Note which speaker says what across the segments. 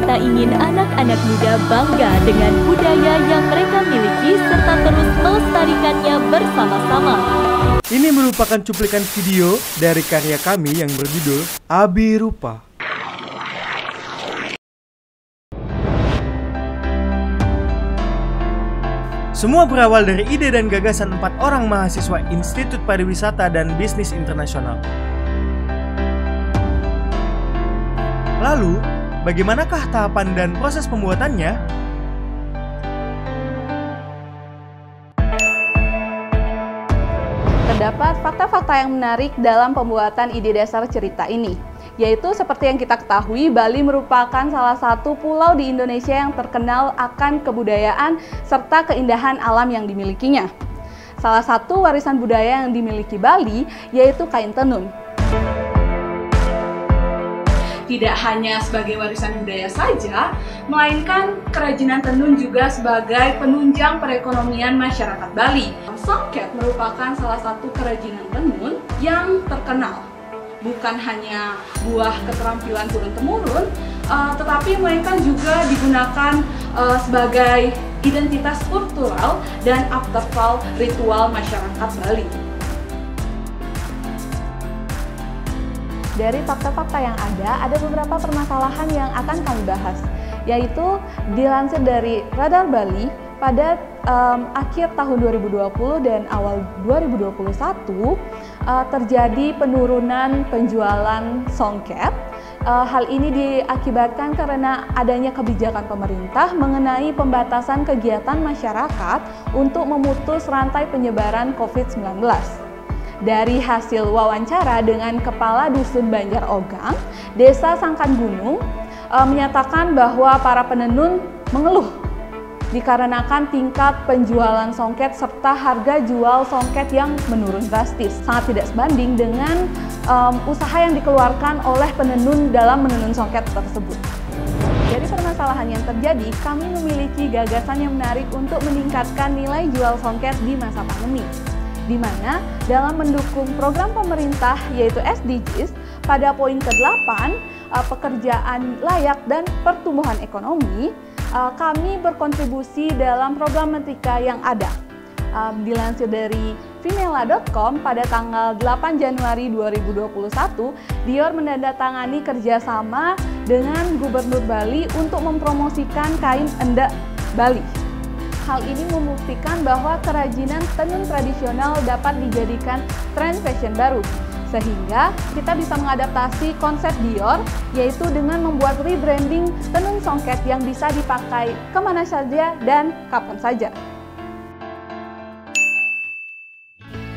Speaker 1: kita ingin anak-anak muda bangga dengan budaya yang mereka miliki serta terus melestarikannya bersama-sama.
Speaker 2: Ini merupakan cuplikan video dari karya kami yang berjudul Abi Rupa. Semua berawal dari ide dan gagasan 4 orang mahasiswa Institut Pariwisata dan Bisnis Internasional. Lalu, bagaimanakah tahapan dan proses pembuatannya?
Speaker 3: Terdapat fakta-fakta yang menarik dalam pembuatan ide dasar cerita ini, yaitu seperti yang kita ketahui, Bali merupakan salah satu pulau di Indonesia yang terkenal akan kebudayaan serta keindahan alam yang dimilikinya. Salah satu warisan budaya yang dimiliki Bali yaitu kain tenun. Tidak hanya sebagai warisan budaya saja, melainkan kerajinan tenun juga sebagai penunjang perekonomian masyarakat Bali. Songket merupakan salah satu kerajinan tenun yang terkenal. Bukan hanya buah keterampilan turun-temurun, tetapi melainkan juga digunakan sebagai identitas kultural dan artefak ritual masyarakat Bali. Dari fakta-fakta yang ada beberapa permasalahan yang akan kami bahas, yaitu dilansir dari Radar Bali pada akhir tahun 2020 dan awal 2021 terjadi penurunan penjualan songket. Hal ini diakibatkan karena adanya kebijakan pemerintah mengenai pembatasan kegiatan masyarakat untuk memutus rantai penyebaran COVID-19. Dari hasil wawancara dengan Kepala Dusun Banjar Ogang, Desa Sangkan Gunung, menyatakan bahwa para penenun mengeluh dikarenakan tingkat penjualan songket serta harga jual songket yang menurun drastis, sangat tidak sebanding dengan usaha yang dikeluarkan oleh penenun dalam menenun songket tersebut. Dari permasalahan yang terjadi, kami memiliki gagasan yang menarik untuk meningkatkan nilai jual songket di masa pandemi, di mana dalam mendukung program pemerintah yaitu SDGs pada poin ke-8, pekerjaan layak dan pertumbuhan ekonomi, kami berkontribusi dalam problematika yang ada. Dilansir dari Vimela.com pada tanggal 8 Januari 2021, Dior menandatangani kerjasama dengan Gubernur Bali untuk mempromosikan kain endek Bali. Hal ini membuktikan bahwa kerajinan tenun tradisional dapat dijadikan tren fashion baru, sehingga kita bisa mengadaptasi konsep Dior, yaitu dengan membuat rebranding tenun songket yang bisa dipakai kemana saja dan kapan saja.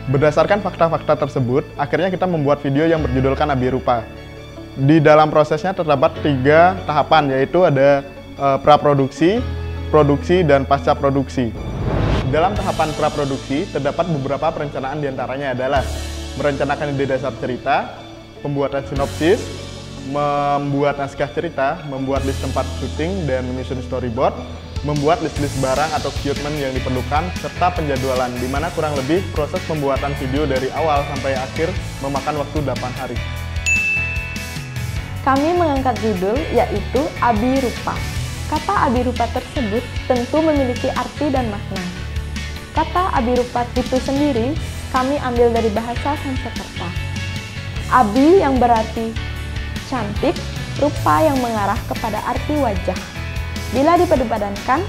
Speaker 4: Berdasarkan fakta-fakta tersebut, akhirnya kita membuat video yang berjudulkan Abi Rupa. Di dalam prosesnya terdapat 3 tahapan, yaitu ada praproduksi, produksi, dan pasca produksi. Dalam tahapan praproduksi, terdapat beberapa perencanaan diantaranya adalah merencanakan ide dasar cerita, pembuatan sinopsis, membuat naskah cerita, membuat list tempat syuting dan menyusun storyboard, membuat list-list barang atau equipment yang diperlukan, serta penjadwalan, di mana kurang lebih proses pembuatan video dari awal sampai akhir memakan waktu 8 hari.
Speaker 3: Kami mengangkat judul yaitu Abi Rupa. Kata Abi Rupa tersebut tentu memiliki arti dan makna. Kata Abi Rupa itu sendiri kami ambil dari bahasa Sanskerta. Abi yang berarti cantik, rupa yang mengarah kepada arti wajah. Bila dipadupadankan,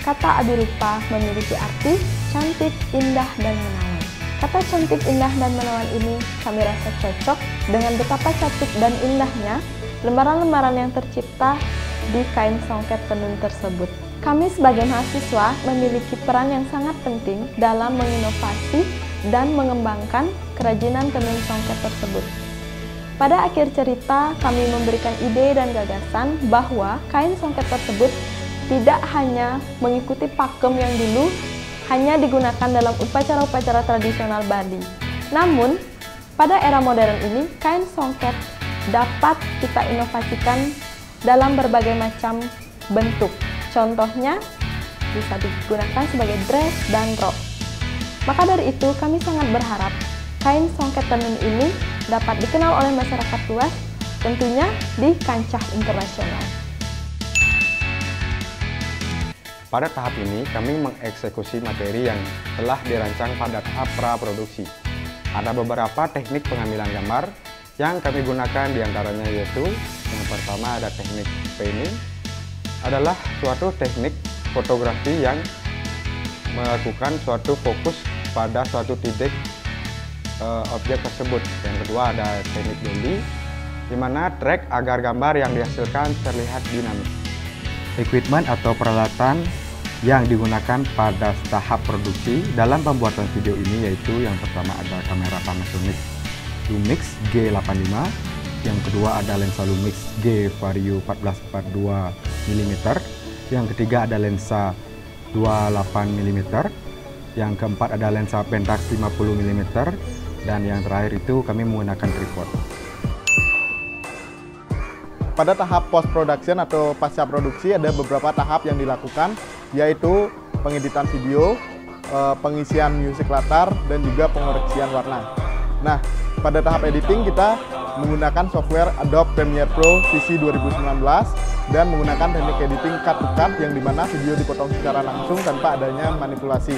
Speaker 3: kata Abi Rupa memiliki arti cantik, indah, dan menawan. Kata cantik, indah, dan menawan ini kami rasa cocok dengan betapa cantik dan indahnya lembaran-lembaran yang tercipta di kain songket tenun tersebut. Kami sebagai mahasiswa memiliki peran yang sangat penting dalam menginovasi dan mengembangkan kerajinan tenun songket tersebut. Pada akhir cerita, kami memberikan ide dan gagasan bahwa kain songket tersebut tidak hanya mengikuti pakem yang dulu hanya digunakan dalam upacara-upacara tradisional Bali. Namun, pada era modern ini, kain songket dapat kita inovasikan dalam berbagai macam bentuk. Contohnya, bisa digunakan sebagai dress dan rok. Maka dari itu, kami sangat berharap kain songket tenun ini dapat dikenal oleh masyarakat luas, tentunya di kancah internasional.
Speaker 5: Pada tahap ini, kami mengeksekusi materi yang telah dirancang pada tahap praproduksi. Ada beberapa teknik pengambilan gambar yang kami gunakan diantaranya yaitu yang pertama ada teknik panning, adalah suatu teknik fotografi yang melakukan suatu fokus pada suatu titik objek tersebut. Yang kedua ada teknik dolly, di mana drag agar gambar yang dihasilkan terlihat dinamis. Equipment atau peralatan yang digunakan pada tahap produksi dalam pembuatan video ini yaitu yang pertama ada kamera Panasonic Lumix G85, yang kedua ada lensa Lumix G Vario 1442 mm, yang ketiga ada lensa 28 mm, yang keempat ada lensa Pentax 50 mm, dan yang terakhir itu kami menggunakan tripod.
Speaker 4: Pada tahap post production atau pasca produksi ada beberapa tahap yang dilakukan, yaitu pengeditan video, pengisian musik latar, dan juga pengoreksian warna. Nah, pada tahap editing kita menggunakan software Adobe Premiere Pro CC 2019 dan menggunakan teknik editing cut to cut yang dimana video dipotong secara langsung tanpa adanya manipulasi.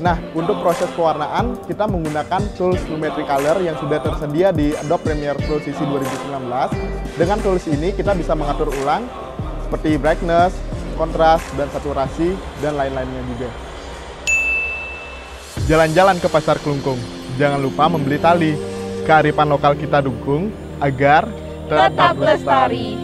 Speaker 4: Nah, untuk proses pewarnaan kita menggunakan tools Lumetri Color yang sudah tersedia di Adobe Premiere Pro CC 2019. Dengan tools ini kita bisa mengatur ulang seperti brightness, kontras, dan saturasi, dan lain-lainnya juga. Jalan-jalan ke Pasar Kelungkung, jangan lupa membeli tali. Kearifan lokal kita dukung agar
Speaker 3: Tetap lestari.